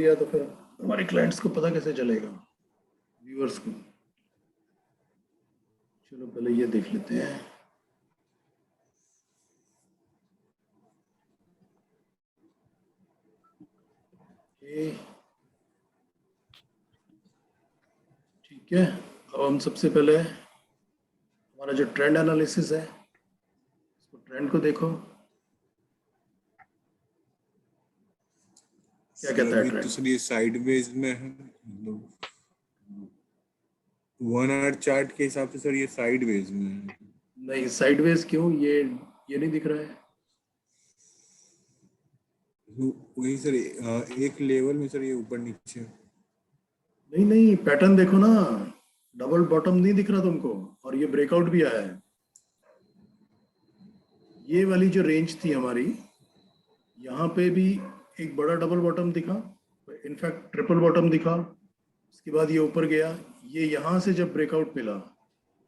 दिया तो फिर हमारे क्लाइंट्स को पता कैसे चलेगा, व्यूअर्स को। चलो पहले ये देख लेते हैं। ठीक है, अब हम सबसे पहले हमारा जो ट्रेंड एनालिसिस है, उसको ट्रेंड को देखो क्या कहता है अभी ट्रेंड। तो सर ये साइडवेज में है, मतलब 1 आवर चार्ट के हिसाब से सर ये साइडवेज में है। नहीं, साइडवेज क्यों, ये नहीं दिख रहा है। वही सर एक लेवल में सर ये ऊपर नीचे। नहीं नहीं, पैटर्न देखो ना, डबल बॉटम नहीं दिख रहा तुमको, और ये ब्रेकआउट भी आया है। ये वाली जो रेंज थी हमारी, यहाँ पे भी एक बड़ा डबल बॉटम दिखा, इनफैक्ट ट्रिपल बॉटम दिखा। उसके बाद ये ऊपर गया, ये यहाँ से जब ब्रेकआउट मिला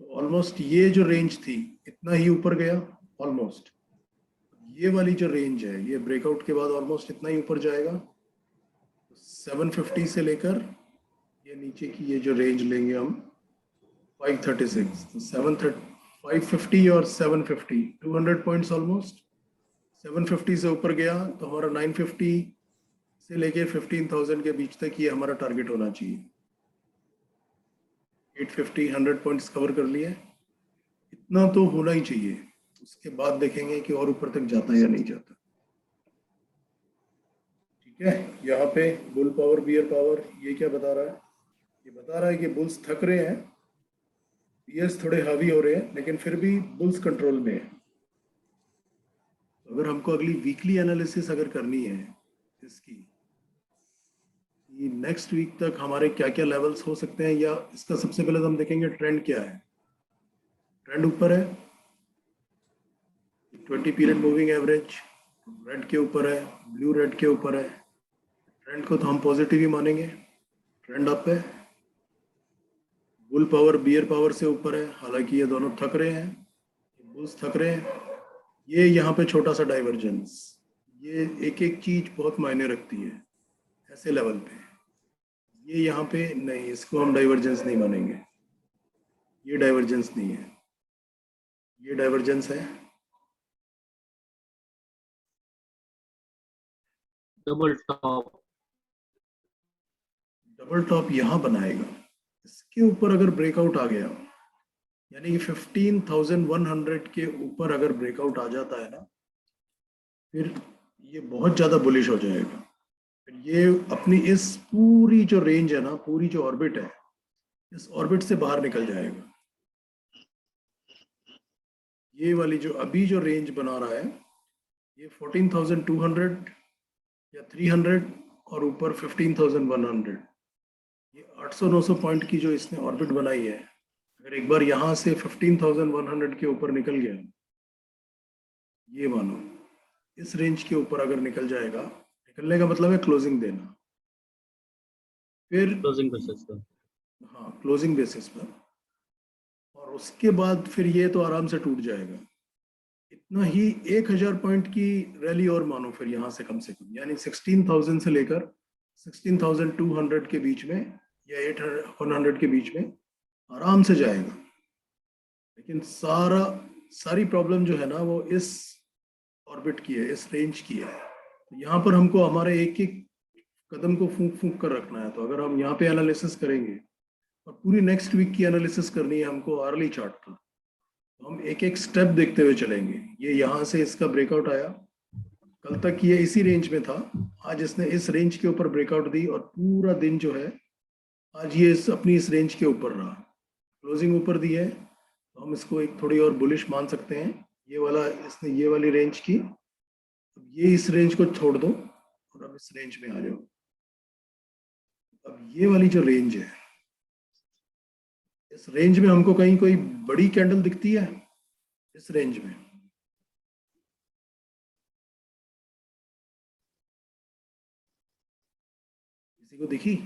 तो ऑलमोस्ट ये जो रेंज थी इतना ही ऊपर गया ऑलमोस्ट। ये वाली जो रेंज है, ये ब्रेकआउट के बाद ऑलमोस्ट इतना ही ऊपर जाएगा। 750 से लेकर ये नीचे की ये जो रेंज लेंगे हम 536, तो 550 और 750, 200 पॉइंट्स ऑलमोस्ट। 750 से ऊपर गया तो हमारा 950 से लेके 15,000 के बीच तक ये हमारा टारगेट होना चाहिए। 850 100 पॉइंट्स कवर कर लिए, इतना तो होना ही चाहिए। उसके बाद देखेंगे कि और ऊपर तक जाता है या नहीं जाता। ठीक है, यहाँ पे बुल पावर बियर पावर ये क्या बता रहा है, ये बता रहा है कि बुल्स थक रहे हैं, बियर्स थोड़े हावी हो रहे हैं, लेकिन फिर भी बुल्स कंट्रोल में है। तो अगर हमको अगली वीकली एनालिसिस अगर करनी है इसकी, नेक्स्ट वीक तक हमारे क्या क्या लेवल्स हो सकते हैं, या इसका सबसे पहले तो हम देखेंगे ट्रेंड क्या है। ट्रेंड ऊपर है, 20 पीरियड मूविंग एवरेज रेड के ऊपर है, ब्लू रेड के ऊपर है। ट्रेंड को तो हम पॉजिटिव ही मानेंगे, ट्रेंड अप है। बुल पावर बियर पावर से ऊपर है, हालांकि ये दोनों थक रहे हैं, बुल्स थक रहे हैं। ये यहाँ पे छोटा सा डाइवर्जेंस, ये एक एक चीज बहुत मायने रखती है ऐसे लेवल पे। ये यहाँ पे नहीं, इसको हम डाइवर्जेंस नहीं मानेंगे, ये डाइवर्जेंस नहीं है, ये डाइवर्जेंस है। डबल टॉप, डबल टॉप यहाँ बनाएगा, इसके ऊपर अगर ब्रेकआउट आ गया, यानी कि 15,100 के ऊपर अगर ब्रेकआउट आ जाता है ना, फिर ये बहुत ज्यादा बुलिश हो जाएगा। फिर ये अपनी इस पूरी जो रेंज है ना, पूरी जो ऑर्बिट है, इस ऑर्बिट से बाहर निकल जाएगा। ये वाली जो अभी जो रेंज बना रहा है, ये 14,200 या 300 और ऊपर 15,100, ये 800-900 पॉइंट की जो इसने ऑर्बिट बनाई है, अगर एक बार यहाँ से 15,100 के ऊपर निकल गया, ये मानो इस रेंज के ऊपर अगर निकल जाएगा, निकलने का मतलब है क्लोजिंग देना, फिर क्लोजिंग बेसिस पे। हाँ, क्लोजिंग बेसिस पर। और उसके बाद फिर ये तो आराम से टूट जाएगा। इतना ही 1,000 पॉइंट की रैली और मानो फिर यहाँ से कम, यानी 16,000 से लेकर 16,200 के बीच में या 800 के बीच में आराम से जाएगा। लेकिन सारी प्रॉब्लम जो है ना, वो इस ऑर्बिट की है, इस रेंज की है। तो यहाँ पर हमको हमारे एक एक कदम को फूंक फूंक कर रखना है। तो अगर हम यहाँ पे एनालिसिस करेंगे और पूरी नेक्स्ट वीक की एनालिसिस करनी है हमको आर्ली चार्ट पर, तो हम एक एक स्टेप देखते हुए चलेंगे। ये यहाँ से इसका ब्रेकआउट आया, कल तक ये इसी रेंज में था, आज इसने इस रेंज के ऊपर ब्रेकआउट दी और पूरा दिन जो है आज ये अपनी इस रेंज के ऊपर रहा, क्लोजिंग ऊपर दी है, तो हम इसको एक थोड़ी और बुलिश मान सकते हैं। ये वाला इसने ये वाली रेंज की, अब ये इस रेंज को छोड़ दो और अब इस रेंज में आ जाओ। अब ये वाली जो रेंज है, इस रेंज में हमको कहीं कोई बड़ी कैंडल दिखती है इस रेंज में? किसी को दिखी?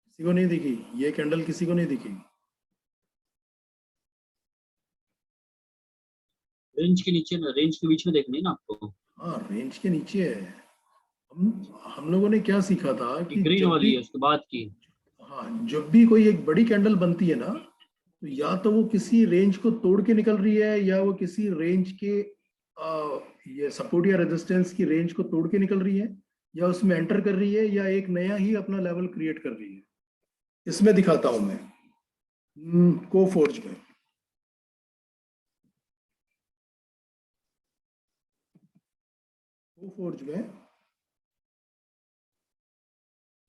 किसी को नहीं दिखी, ये कैंडल किसी को नहीं दिखी। रेंज के नीचे ना, रेंज के बीच में देखनी है ना आपको। हाँ, रेंज के नीचे है। हम लोगों ने क्या सीखा था ये कि ग्रीन जब वाली भी, है उसके बाद की। हाँ, जब भी कोई एक बड़ी कैंडल बनती है ना, तो या तो वो किसी रेंज को तोड़ के निकल रही है, या वो किसी रेंज के ये सपोर्ट या रेजिस्टेंस की रेंज को तोड़ के निकल रही है, या उसमें एंटर कर रही है, या एक नया ही अपना लेवल क्रिएट कर रही है। इसमें दिखाता हूं मैं, कोफोर्ज में। कोफोर्ज में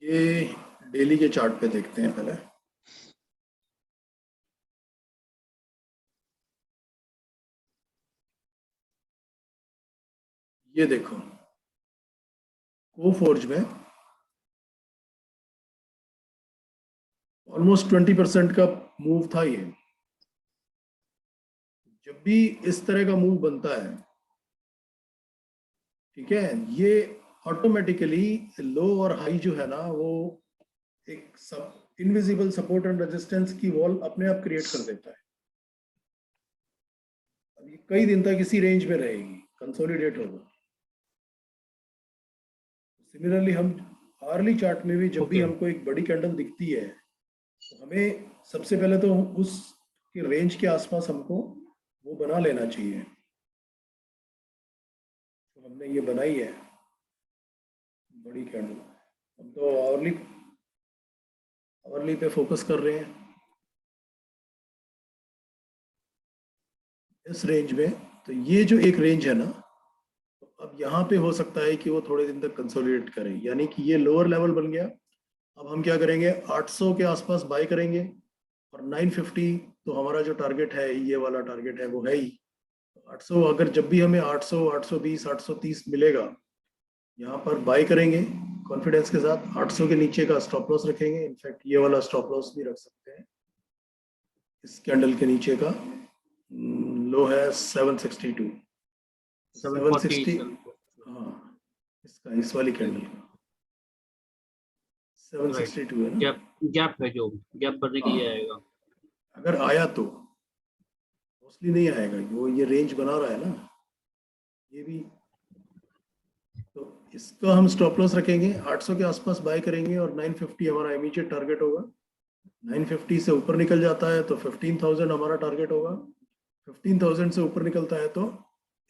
ये डेली के चार्ट पे देखते हैं पहले। ये देखो, कोफोर्ज में ऑलमोस्ट 20% का मूव था ये। जब भी इस तरह का मूव बनता है, ठीक है, ये ऑटोमेटिकली लो और हाई जो है ना, वो एक सब इनविजिबल सपोर्ट एंड रेजिस्टेंस की वॉल अपने आप क्रिएट कर देता है। अब ये कई दिन तक इसी रेंज में रहेगी, कंसोलिडेट होगा। सिमिलरली हम आर्ली चार्ट में भी जब भी ओके। हमको एक बड़ी कैंडल दिखती है, तो हमें सबसे पहले तो उस के रेंज के आसपास हमको वो बना लेना चाहिए। तो हमने ये बनाई है बड़ी कैंडल। हम तो आवरली आवरली पे फोकस कर रहे हैं इस रेंज में। तो ये जो एक रेंज है ना, तो अब यहाँ पे हो सकता है कि वो थोड़े दिन तक कंसोलिडेट करे, यानी कि ये लोअर लेवल बन गया। अब हम क्या करेंगे, 800 के आसपास बाय करेंगे, और 950 तो हमारा जो टारगेट है, ये वाला टारगेट है, वो है ही 800। अगर जब भी हमें 800, 820, 830 मिलेगा, यहाँ पर बाय करेंगे कॉन्फिडेंस के साथ। 800 के नीचे का स्टॉप लॉस रखेंगे, इनफैक्ट ये वाला स्टॉप लॉस भी रख सकते हैं। इस कैंडल के नीचे का लो है 762, 740 760। हाँ, इसका इस वाली कैंडल का राइट। 762 है ना। गैप गैप है, जो गैप भरने के लिए हाँ, आएगा। अगर आया तो मोस्टली नहीं आएगा, वो ये रेंज बना रहा है ना, ये भी। तो इसका हम स्टॉप लॉस रखेंगे, 800 के आसपास बाय करेंगे, और 950 हमारा इमीडिएट टारगेट होगा। 950 से ऊपर निकल जाता है तो 15,000 हमारा टारगेट होगा। 15,000 से ऊपर निकलता है तो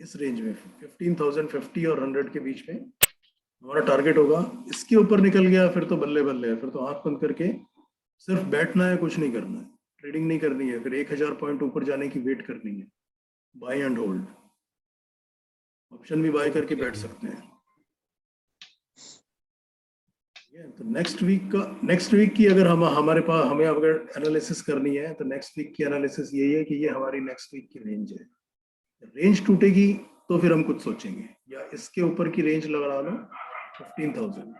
इस रेंज में 15,050 और 100 के बीच में हमारा टारगेट होगा। इसके ऊपर निकल गया फिर तो बल्ले बल्ले है, फिर तो आंख बंद करके सिर्फ बैठना है, कुछ नहीं करना है, ट्रेडिंग नहीं करनी है। फिर 1000 पॉइंट ऊपर जाने की वेट करनी है, बाय एंड होल्ड। ऑप्शन भी बाय करके ओके। बैठ सकते हैं। तो नेक्स्ट वीक की अगर हम हमारे पास हमें अगर एनालिसिस करनी है, तो नेक्स्ट वीक की एनालिसिस यही है कि ये हमारी नेक्स्ट वीक की रेंज है। रेंज टूटेगी तो फिर हम कुछ सोचेंगे, या इसके ऊपर की रेंज लगा लो 15,000।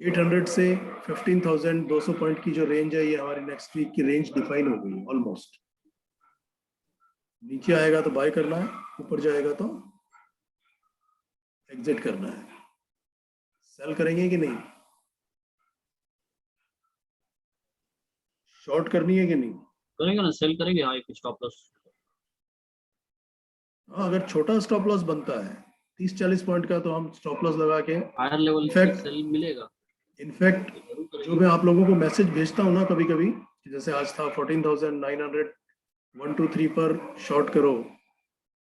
800 से 15,200 पॉइंट की जो रेंज है, ये हमारी नेक्स्ट वीक की रेंज डिफाइन हो गई ऑलमोस्ट। नीचे आएगा तो बाय करना है, ऊपर जाएगा तो एग्जिट करना है। सेल करेंगे कि नहीं, शॉर्ट करनी है कि नहीं? करेंगे ना, सेल करेंगे। हाँ, एक स्टॉप लॉस। हाँ, अगर छोटा स्टॉप लॉस बनता है 30-40 पॉइंट का, तो हम स्टॉप लॉस लगा के हायर लेवल पे इनफैक्ट सेल मिलेगा इनफैक्ट तो जरूर जो करेंगे। मैं आप लोगों को मैसेज भेजता हूँ ना कभी कभी, जैसे आज था 14,900, 1 2 3 पर शॉर्ट करो,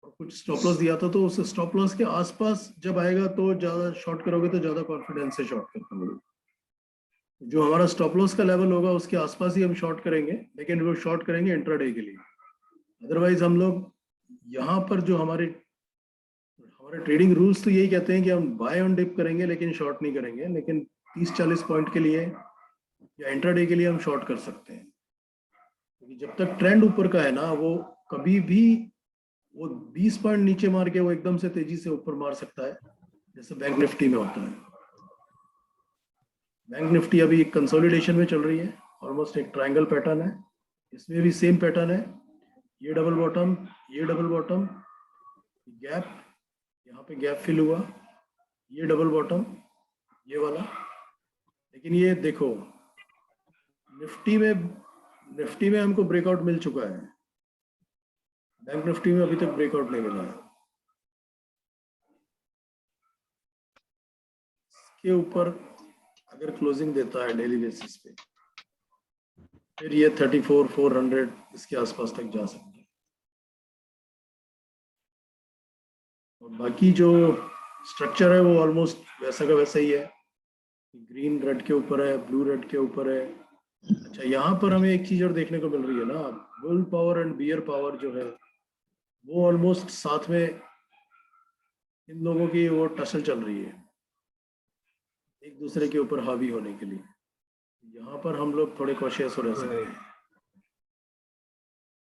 और कुछ स्टॉप लॉस दिया था, तो उस स्टॉप लॉस के आसपास जब आएगा तो ज्यादा शॉर्ट करोगे, तो ज्यादा कॉन्फिडेंस से शॉर्ट कर पाओगे। जो हमारा स्टॉप लॉस का लेवल होगा उसके आसपास ही हम शॉर्ट करेंगे, लेकिन वो शॉर्ट करेंगे इंट्राडे के लिए। अदरवाइज हम लोग यहाँ पर जो हमारे हमारे ट्रेडिंग रूल्स तो यही कहते हैं कि हम बाय ऑन डिप करेंगे लेकिन शॉर्ट नहीं करेंगे, लेकिन 30-40 पॉइंट के लिए या इंट्राडे के लिए हम शॉर्ट कर सकते हैं। क्योंकि जब तक ट्रेंड ऊपर का है ना, वो कभी भी वो 20 पॉइंट नीचे मार के वो एकदम से तेजी से ऊपर मार सकता है, जैसे बैंक निफ्टी में होता है। बैंक निफ्टी अभी कंसोलिडेशन में चल रही है, ऑलमोस्ट एक ट्रायंगल पैटर्न है। इसमें भी सेम पैटर्न है, ये डबल बॉटम, ये डबल बॉटम, गैप, यहाँ पे गैप फिल हुआ, ये डबल बॉटम, ये वाला। लेकिन ये देखो, निफ्टी में हमको ब्रेकआउट मिल चुका है। बैंक निफ्टी में अभी तक ब्रेकआउट नहीं मिला है। इसके ऊपर अगर क्लोजिंग देता है डेली बेसिस पे, फिर ये 34,400 इसके आसपास तक जा सकता है। और बाकी जो स्ट्रक्चर है वो ऑलमोस्ट वैसा का वैसा ही है, ग्रीन रेड के ऊपर है, ब्लू रेड के ऊपर है। अच्छा, यहाँ पर हमें एक चीज और देखने को मिल रही है ना, bull power and bear power जो है वो ऑलमोस्ट साथ में, इन लोगों की वो टसल चल रही है एक दूसरे के ऊपर हावी होने के लिए। यहाँ पर हम लोग थोड़े कॉशियस हो रह सकते हैं।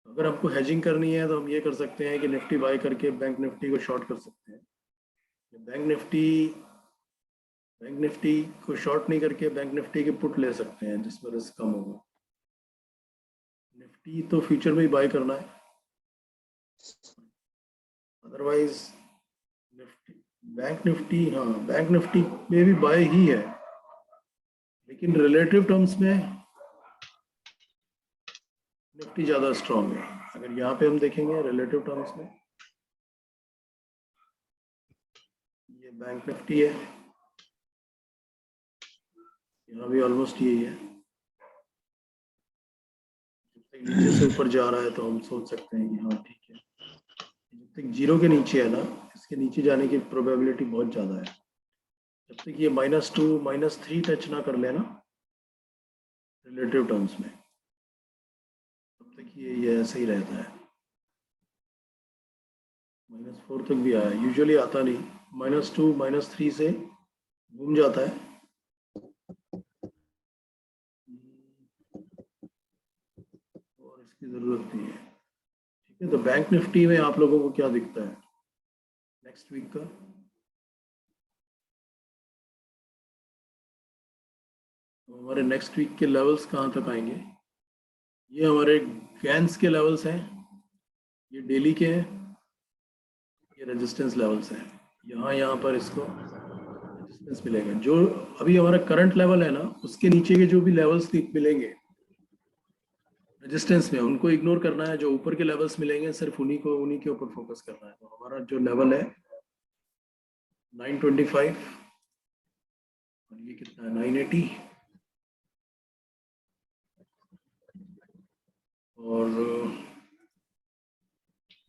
अगर हमको हेजिंग करनी है तो हम ये कर सकते हैं कि निफ्टी बाय करके बैंक निफ्टी को शॉर्ट कर सकते हैं। बैंक निफ्टी को शॉर्ट नहीं करके बैंक निफ्टी के पुट ले सकते हैं जिसमें रिस्क कम होगा। निफ्टी तो फ्यूचर में ही बाय करना है, अदरवाइज निफ्टी, बैंक निफ्टी में भी बाय ही है, लेकिन रिलेटिव टर्म्स में निफ्टी ज्यादा स्ट्रॉन्ग है। अगर यहाँ पे हम देखेंगे रिलेटिव टर्म्स में, ये बैंक निफ्टी है, यहाँ भी ऑलमोस्ट यही है। जब तक नीचे से ऊपर जा रहा है तो हम सोच सकते हैं कि हाँ ठीक है। जब तक जीरो के नीचे है ना, इसके नीचे जाने की प्रोबेबिलिटी बहुत ज्यादा है। जब तक ये -2 -3 टच ना कर लेना रिलेटिव टर्म्स में, तब तक ये ऐसे ही रहता है। -4 तक भी आया, यूजुअली आता नहीं, -2 -3 से घूम जाता है। और इसकी जरूरत नहीं है। ठीक है, तो बैंक निफ्टी में आप लोगों को क्या दिखता है नेक्स्ट वीक का? तो हमारे नेक्स्ट वीक के लेवल्स कहाँ तक आएंगे? ये हमारे गैंस के लेवल्स हैं, ये डेली के हैं, ये रेजिस्टेंस लेवल्स हैं। यहाँ पर इसको रेजिस्टेंस मिलेगा। जो अभी हमारा करंट लेवल है ना, उसके नीचे के जो भी लेवल्स मिलेंगे रेजिस्टेंस में, उनको इग्नोर करना है। जो ऊपर के लेवल्स मिलेंगे सिर्फ उन्हीं के ऊपर फोकस करना है। तो हमारा जो लेवल है 925 और ये कितना है 980 और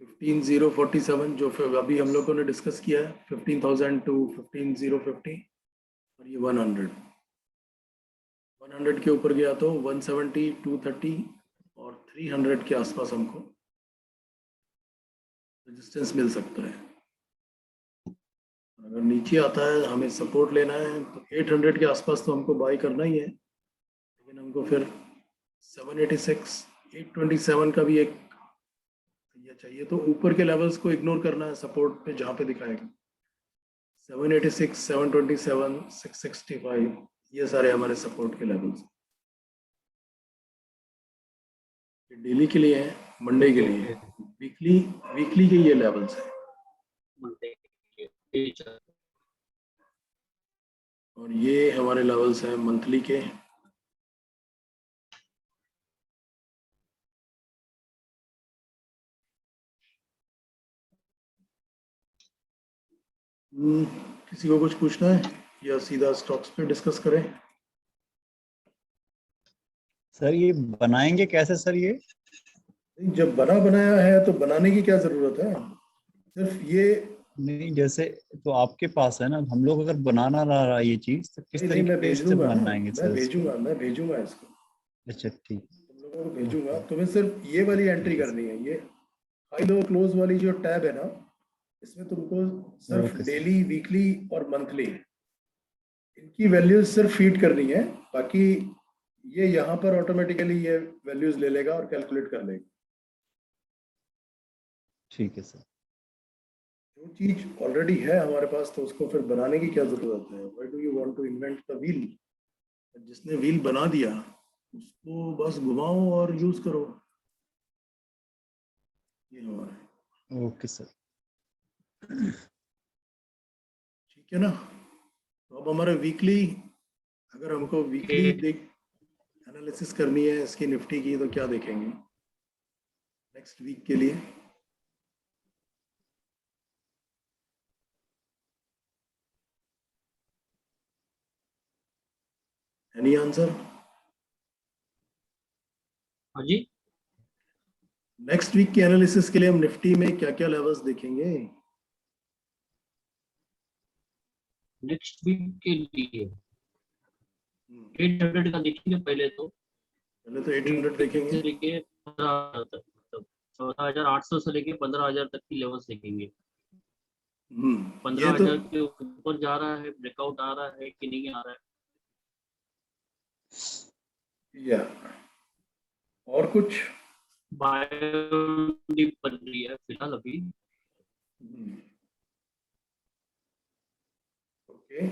15,047 जो फिर अभी हम लोगों ने डिस्कस किया है, 15,000 to 15,050 और ये 100 के ऊपर गया तो 170, 230 और 300 के आसपास हमको रेजिस्टेंस मिल सकता है। अगर नीचे आता है हमें सपोर्ट लेना है तो 800 के आसपास तो हमको बाय करना ही है, लेकिन हमको फिर 786, 827 का भी एक ये चाहिए। तो ऊपर के लेवल्स को इग्नोर करना है सपोर्ट पे, जहाँ पे दिखाएगा 786, 727, 665, ये सारे हमारे सपोर्ट के लेवल्स डेली के लिए है, मंडे के लिए है, वीकली के ये लेवल्स हैं। और ये हमारे लेवल्स हैं मंथली के। किसी को कुछ पूछना है या सीधा स्टॉक्स पे डिस्कस करें? सर ये बनाएंगे कैसे सर? ये जब बनाया है तो बनाने की क्या जरूरत है? सिर्फ ये नहीं, जैसे तो आपके पास है ना, हम लोग अगर बनाना रहा ये चीज तो किस नहीं, मैं तरीके भेज से दूंगा, बनाएंगे सर? मैं भेजूंगा इसको। अच्छा ठीक। तुम लोगों को भेजूंगा, तुम्हें सिर्फ ये वाली एंट्री करनी है। ये हाई लो क्लोज वाली जो टैब है ना, इसमें तुमको सिर्फ डेली, वीकली और मंथली इनकी वैल्यूज सिर्फ फीड करनी है। बाकी ये यहाँ पर ऑटोमेटिकली ये वैल्यूज ले लेगा और कैलकुलेट कर लेगा। ठीक है सर। जो चीज ऑलरेडी है हमारे पास तो उसको फिर बनाने की क्या जरूरत है? Why do you want to invent the wheel? जिसने व्हील बना दिया उसको बस घुमाओ और यूज करो। ये हमारा ओके सर। ठीक है ना। तो अब हमारे वीकली, अगर हमको वीकली एनालिसिस करनी है इसकी निफ्टी की, तो क्या देखेंगे नेक्स्ट वीक के लिए? Any answer? हाँ जी, नेक्स्ट वीक के एनालिसिस के लिए हम निफ्टी में क्या क्या लेवल्स देखेंगे? नेक्स्ट वीक के लिए 800 का देखेंगे पहले तो, पहले तो 800 देखेंगे। से लेके 15,000 तक, मतलब 14,800 से लेके 15,000 तक की लेवल्स देखेंगे। ये 15,000 तो के ऊपर जा रहा है, ब्रेकआउट आ रहा है कि नहीं आ रहा है। या और कुछ? बायोडिप बन रही है फिलहाल अभी। ओके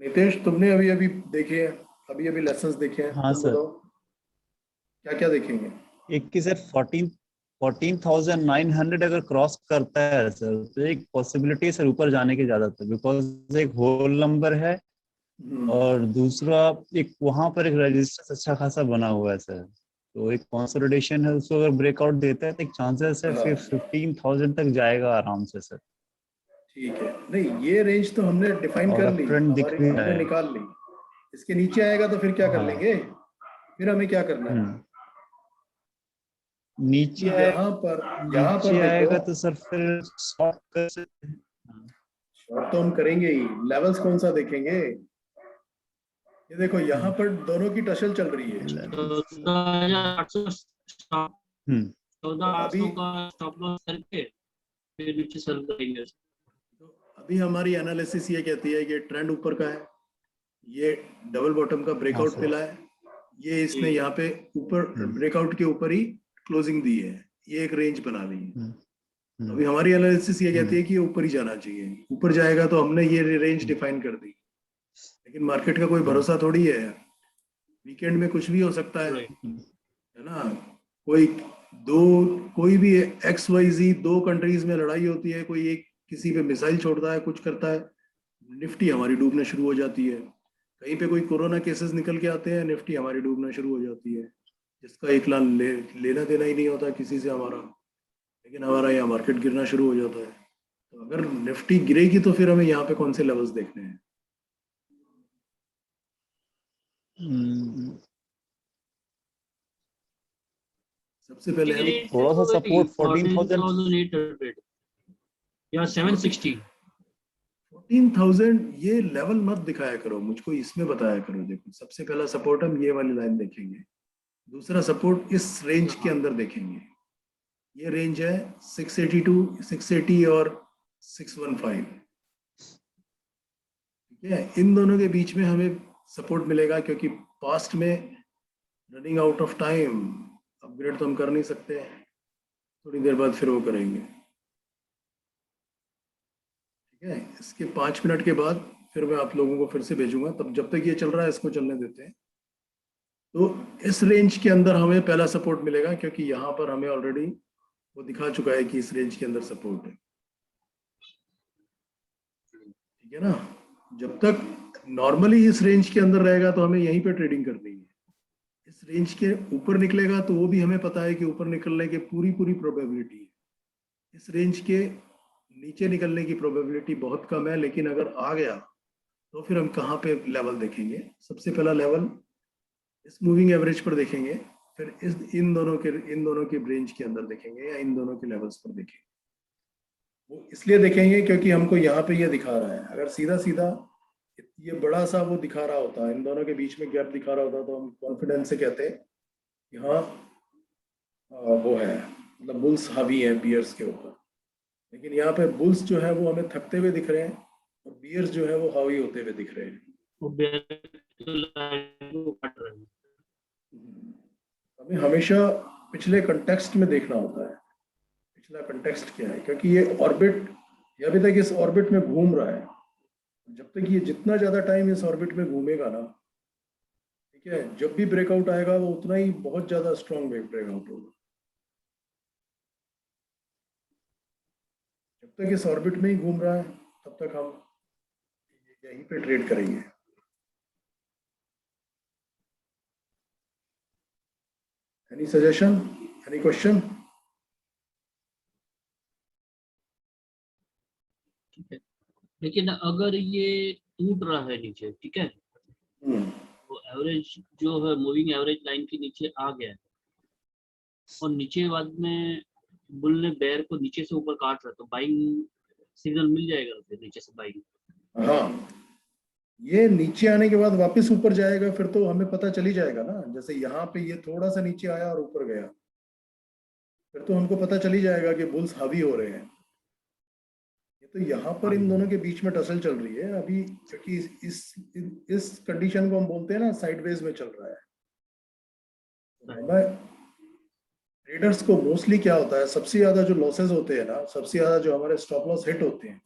नितेश, तुमने अभी अभी देखे हैं, अभी अभी लेसन्स देखे हैं, हाँ तुम सर। बताओ क्या क्या देखेंगे? एक की सर 14,900 अगर क्रॉस करता है सर, तो एक पॉसिबिलिटी है सर ऊपर जाने की ज्यादातर, बिकॉज एक होल नंबर है, और दूसरा एक वहां पर एक रेजिस्टेंस अच्छा खासा बना हुआ है सर, तो एक कंसोलिडेशन है, उसको अगर ब्रेकआउट देता है तो एक चांसेस है फिर हाँ 15,000 तक जाएगा आराम से सर। ठीक है, नहीं ये रेंज तो हमने डिफाइन और कर अब ली, ट्रेंड दिख हमारी भी रहा हमने है। निकाल ली। इसके नीचे आएगा तो फिर क्या कर हाँ। लेंगे? फिर हमें क्या करना है? हम्म। नीचे आए यहाँ पर नीचे देखो, आएगा तो सर फिर शॉर्ट कर सकते हैं। शॉर्ट तो हम करेंगे ही, लेवल्स कौन सा देखेंगे? ये देखो यहाँ हम्म। पर दोनों की टसल चल रही है। 14,800 स्टॉप, हम्म। तो अभी 14,800 का स्टॉप लॉस करके फिर नीचे सेल करेंगे। तो अभी हमारी एनालिसिस ये कहती है कि ट्रेंड ऊपर का है, ये डबल बॉटम का हाँ ब्रेकआउट सर। मिला है, ये इसने जी। यहाँ पे ऊपर हम्म। ब्रेकआउट के ऊपर ही क्लोजिंग दी है, ये एक रेंज बना ली है। हम्म। तो हम्म। अभी हमारी एनालिसिस ये कहती हम्म। है कि ये ऊपर ही जाना चाहिए, ऊपर जाएगा तो हमने ये रेंज डिफाइन कर दी, लेकिन मार्केट का कोई हम्म। भरोसा थोड़ी है, वीकेंड में कुछ भी हो सकता है राइट। ना? कोई दो, कोई भी XYZ दो कंट्रीज में लड़ाई होती है, कोई एक किसी पे मिसाइल छोड़ता है, कुछ करता है, निफ्टी हमारी डूबना शुरू हो जाती है। कहीं पे कोई कोरोना केसेस निकल के आते हैं, निफ्टी हमारी डूबना शुरू हो जाती है, जिसका एक लाख लेना देना ही नहीं होता किसी से हमारा, लेकिन हमारा यहाँ मार्केट गिरना शुरू हो जाता है। तो अगर निफ्टी गिरेगी तो फिर हमें यहाँ पे कौन से लेवल्स देखने हैं? हम्म। सबसे पहले हम थोड़ा सा सपोर्ट 14,000। 14,800 या 760। 14,000 ये लेवल मत दिखाया करो मुझको, इसमें बताया करो। देखो सबसे पहला सपोर्ट हम ये वाली लाइन देखेंगे, दूसरा सपोर्ट इस रेंज के अंदर देखेंगे, ये रेंज है 682, 680 और 615, ठीक है? इन दोनों के बीच में हमें सपोर्ट मिलेगा, क्योंकि पास्ट में running out of time upgrade तो हम कर नहीं सकते, थोड़ी देर बाद फिर वो करेंगे, ठीक है? इसके 5 मिनट के बाद फिर मैं आप लोगों को फिर से भेजूंगा, तब जब तक ये चल रहा है इसको चलने देते हैं। तो इस रेंज के अंदर हमें पहला सपोर्ट मिलेगा, क्योंकि यहाँ पर हमें ऑलरेडी वो दिखा चुका है कि इस रेंज के अंदर सपोर्ट है, ठीक है ना? जब तक नॉर्मली इस रेंज के अंदर रहेगा तो हमें यहीं पे ट्रेडिंग करनी है। इस रेंज के ऊपर निकलेगा तो वो भी हमें पता है कि ऊपर निकलने की पूरी पूरी प्रोबेबिलिटी है, इस रेंज के नीचे निकलने की प्रोबेबिलिटी बहुत कम है, लेकिन अगर आ गया तो फिर हम कहाँ पे लेवल देखेंगे? सबसे पहला लेवल इस मूविंग एवरेज पर देखेंगे, फिर इस इन दोनों के रेंज के अंदर देखेंगे, या इन दोनों के लेवल्स पर देखेंगे। वो इसलिए देखेंगे क्योंकि हमको यहाँ पे ये दिखा रहा है, अगर सीधा सीधा ये बड़ा सा वो दिखा रहा होता, इन दोनों के बीच में गैप दिखा रहा होता, तो हम कॉन्फिडेंस से कहते हैं कि हाँ वो है, मतलब बुल्स हावी है बियर्स के ऊपर। लेकिन यहाँ पे बुल्स जो है वो हमें थकते हुए दिख रहे हैं, और बियर्स जो है वो हावी होते हुए दिख रहे हैं। वो लाइन को काट रहे हैं। हमें हमेशा पिछले कंटेक्स्ट में देखना होता है, पिछला कंटेक्स्ट क्या है, क्योंकि ये ऑर्बिट, ये अभी तक इस ऑर्बिट में घूम रहा है, जब तक ये जितना ज्यादा टाइम इस ऑर्बिट में घूमेगा ना, ठीक है, जब भी ब्रेकआउट आएगा वो उतना ही बहुत ज्यादा स्ट्रॉन्ग ब्रेकआउट होगा। जब तक इस ऑर्बिट में ही घूम रहा है तब तक हम यहीं पे ट्रेड करेंगे। Any suggestion, any question? ठीक है, लेकिन अगर ये टूट रहा है नीचे, ठीक है, वो एवरेज जो है मूविंग एवरेज लाइन के नीचे आ गया है और नीचे बाद में बुल ने बेयर को नीचे से ऊपर काट रहा, तो बाइंग सिग्नल मिल जाएगा फिर नीचे से बाइंग। हाँ, ये नीचे आने के बाद वापस ऊपर जाएगा, फिर तो हमें पता चल ही जाएगा ना। जैसे यहाँ पे ये थोड़ा सा नीचे आया और ऊपर गया, फिर तो हमको पता चल ही जाएगा कि बुल्स हावी हो रहे हैं। ये तो यहाँ पर इन दोनों के बीच में टसल चल रही है अभी, क्योंकि इस कंडीशन को हम बोलते हैं ना साइडवेज में चल रहा है। हमें ट्रेडर्स को मोस्टली क्या होता है, सबसे ज्यादा जो लॉसेस होते हैं ना, सबसे ज्यादा जो हमारे स्टॉप लॉस हिट होते हैं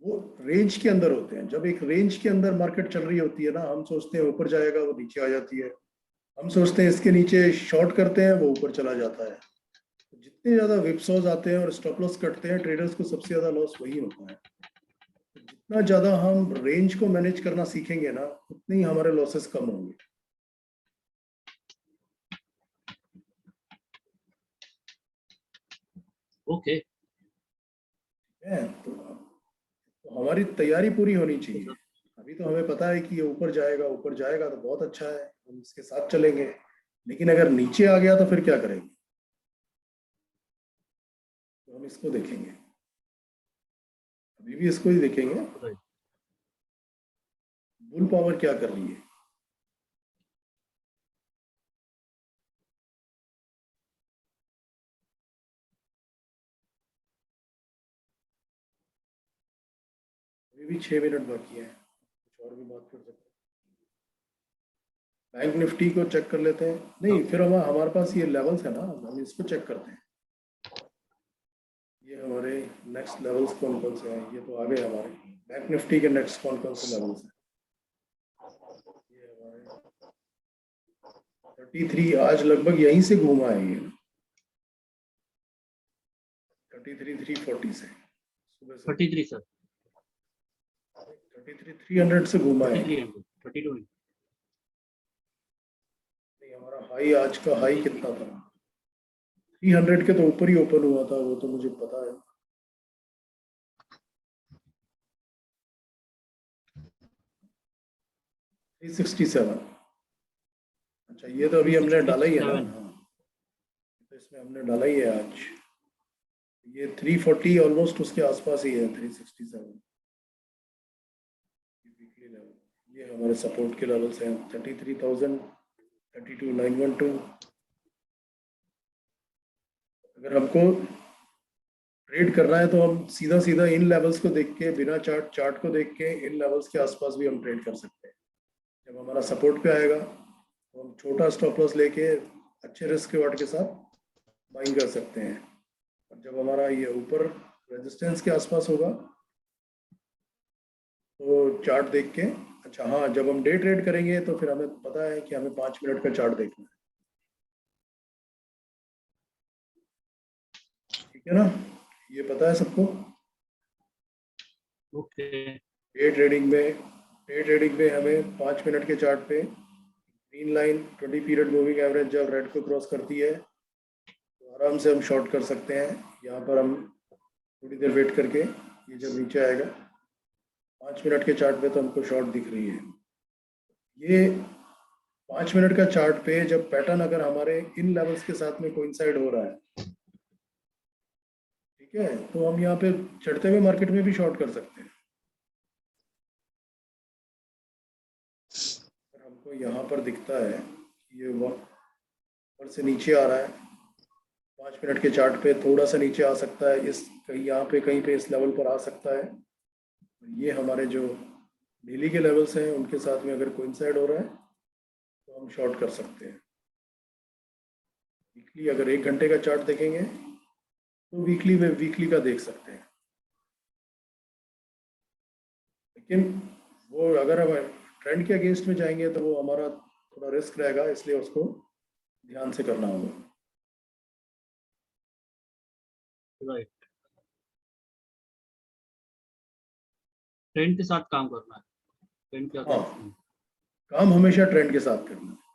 वो रेंज के अंदर होते हैं। जब एक रेंज के अंदर मार्केट चल रही होती है ना, हम सोचते हैं ऊपर जाएगा, वो नीचे आ जाती है। हम सोचते हैं इसके नीचे शॉर्ट करते हैं, वो ऊपर चला जाता है। तो जितने ज्यादा विपसॉज आते हैं और स्टॉप लॉस कटते हैं, ट्रेडर्स को सबसे ज्यादा लॉस वही होता है। तो जितना ज्यादा हम रेंज को मैनेज करना सीखेंगे ना, उतने ही हमारे लॉसेस कम होंगे। ओके, तो हमारी तैयारी पूरी होनी चाहिए। अभी तो हमें पता है कि ये ऊपर जाएगा, ऊपर जाएगा तो बहुत अच्छा है, हम इसके साथ चलेंगे। लेकिन अगर नीचे आ गया तो फिर क्या करेंगे, तो हम इसको देखेंगे, अभी भी इसको ही देखेंगे। बुल पावर क्या कर रही है। अभी भी 6 मिनट बाकी है, कुछ और भी बात कर सकते हैं। बैंक निफ्टी को चेक कर लेते हैं। नहीं, फिर हमारे पास ये लेवल्स है ना, हम इसको चेक करते हैं। ये हमारे नेक्स्ट लेवल्स कौन कौन से हैं, ये तो आ गए हमारे। बैंक निफ्टी के नेक्स्ट कौन कौन से लेवल्स हैं, ये हमारे 33 आज लगभग यहीं से घूमा है ये, 33,340 से सुबह से 33 सर, 33,300 से घूमा है। 32 नहीं, हमारा हाई आज का हाई कितना था, 300 के तो ऊपर ही ओपन हुआ था, वो तो मुझे पता है। थ्री 67। अच्छा, ये तो अभी हमने डाला ही है ना। 367। हाँ, तो इसमें हमने डाला ही है आज। ये 340 ऑलमोस्ट उसके आसपास ही है, 367 वीकली लेवल। ये हमारे सपोर्ट के लेवल्स हैं, 33,000, 32,912। अगर हमको ट्रेड करना है तो हम सीधा सीधा इन लेवल्स को देख के, बिना चार्ट को देख के, इन लेवल्स के आसपास भी हम ट्रेड कर सकते हैं। जब हमारा सपोर्ट पे आएगा तो हम छोटा स्टॉप लॉस लेके अच्छे रिस्क रिवार्ड के साथ बाइंग कर सकते हैं। और जब हमारा ये ऊपर रेजिस्टेंस के आसपास होगा तो चार्ट देख के, अच्छा हाँ, जब हम डे ट्रेड करेंगे तो फिर हमें पता है कि हमें 5 मिनट का चार्ट देखना है। ठीक है ना, ये पता है सबको। ओके, डे ट्रेडिंग में हमें 5 मिनट के चार्ट पे green line 20 period moving average जब रेड को क्रॉस करती है तो आराम से हम शॉर्ट कर सकते हैं। यहाँ पर हम थोड़ी देर वेट करके, ये जब नीचे आएगा 5 मिनट के चार्ट पे तो हमको शॉर्ट दिख रही है। ये 5 मिनट का चार्ट पे जब पैटर्न अगर हमारे इन लेवल्स के साथ में कोइंसाइड हो रहा है, ठीक है, तो हम यहाँ पे चढ़ते हुए मार्केट में भी शॉर्ट कर सकते हैं। हमको यहाँ पर दिखता है ये ऊपर से नीचे आ रहा है, 5 मिनट के चार्ट पे थोड़ा सा नीचे आ सकता है, इस यहाँ पे कहीं पे इस लेवल पर आ सकता है। ये हमारे जो डेली के लेवल्स हैं उनके साथ में अगर कोइंसाइड हो रहा है तो हम शॉर्ट कर सकते हैं। वीकली अगर 1 घंटे का चार्ट देखेंगे तो वीकली का देख सकते हैं। लेकिन वो अगर हम ट्रेंड के अगेंस्ट में जाएंगे तो वो हमारा थोड़ा रिस्क रहेगा, इसलिए उसको ध्यान से करना होगा। राइट, ट्रेंड के साथ काम करना है, ट्रेंड क्या हाँ, काम हमेशा ट्रेंड के साथ करना है।